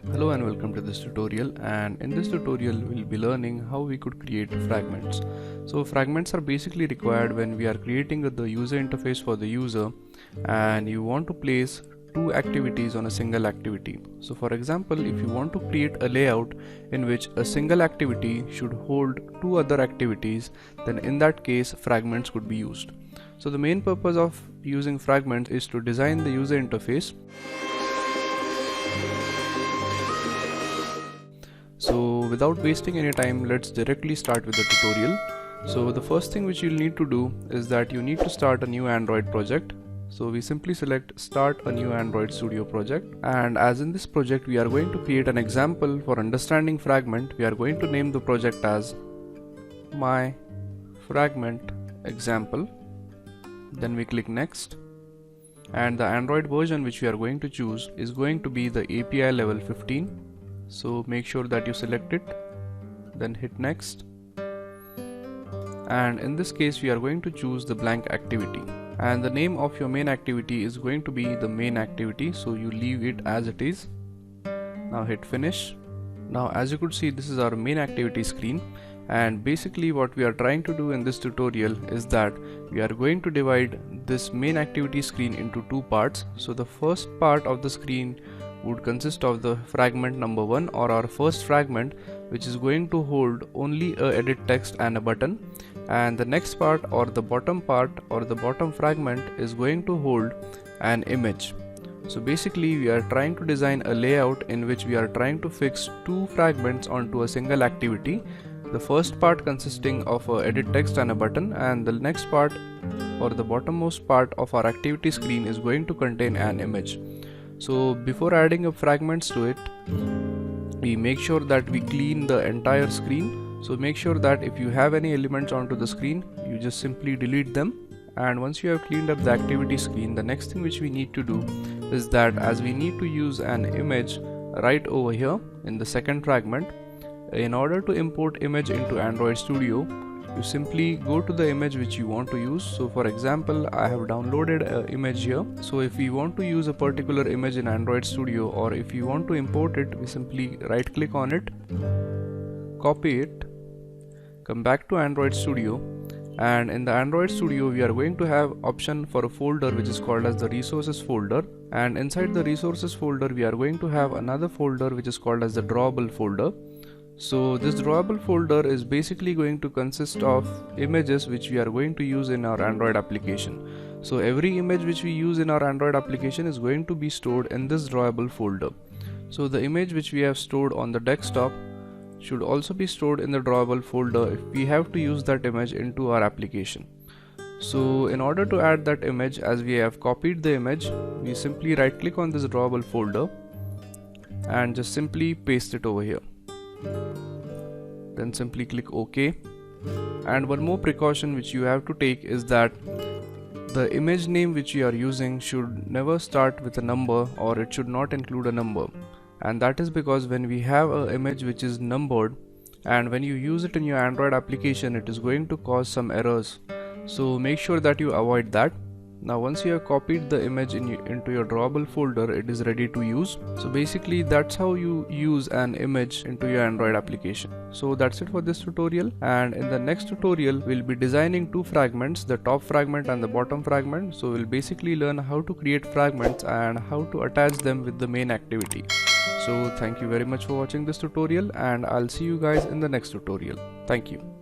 Hello and welcome to this tutorial, and in this tutorial we'll be learning how we could create fragments. So fragments are basically required when we are creating the user interface for the user and you want to place two activities on a single activity. So for example, if you want to create a layout in which a single activity should hold two other activities, then in that case fragments could be used. So the main purpose of using fragments is to design the user interface. So without wasting any time, let's directly start with the tutorial. So the first thing which you'll need to do is that you need to start a new Android project. So we simply select start a new Android Studio project, and as in this project we are going to create an example for understanding fragment. We are going to name the project as my fragment example. Then we click next, and the Android version which we are going to choose is going to be the API level 15. So make sure that you select it, then hit next, and in this case we are going to choose the blank activity, and the name of your main activity is going to be the main activity, so you leave it as it is. Now hit finish. Now as you could see, this is our main activity screen, and basically what we are trying to do in this tutorial is that we are going to divide this main activity screen into two parts. So the first part of the screen would consist of the fragment number 1, or our first fragment, which is going to hold only a edit text and a button, and the next part, or the bottom part, or the bottom fragment, is going to hold an image. So basically we are trying to design a layout in which we are trying to fix two fragments onto a single activity. The first part consisting of a edit text and a button, and the next part, or the bottommost part of our activity screen, is going to contain an image. So before adding up fragments to it, we make sure that we clean the entire screen. So make sure that if you have any elements onto the screen, you just simply delete them. And once you have cleaned up the activity screen, the next thing which we need to do is that, as we need to use an image right over here in the second fragment, in order to import image into Android Studio, you simply go to the image which you want to use. So for example, I have downloaded an image here. So if we want to use a particular image in Android Studio, or if you want to import it, we simply right click on it, copy it, come back to Android Studio, and in the Android Studio we are going to have option for a folder which is called as the resources folder, and inside the resources folder we are going to have another folder which is called as the drawable folder. So this drawable folder is basically going to consist of images which we are going to use in our Android application. So every image which we use in our Android application is going to be stored in this drawable folder. So the image which we have stored on the desktop should also be stored in the drawable folder if we have to use that image into our application. So in order to add that image, as we have copied the image, we simply right click on this drawable folder and just simply paste it over here. Then simply click OK. And one more precaution which you have to take is that the image name which you are using should never start with a number, or it should not include a number. And that is because when we have an image which is numbered, and when you use it in your Android application, it is going to cause some errors. So make sure that you avoid that. Now once you have copied the image into your drawable folder, it is ready to use. So basically that's how you use an image into your Android application. So that's it for this tutorial, and in the next tutorial we'll be designing two fragments, the top fragment and the bottom fragment. So we'll basically learn how to create fragments and how to attach them with the main activity. So thank you very much for watching this tutorial, and I'll see you guys in the next tutorial. Thank you.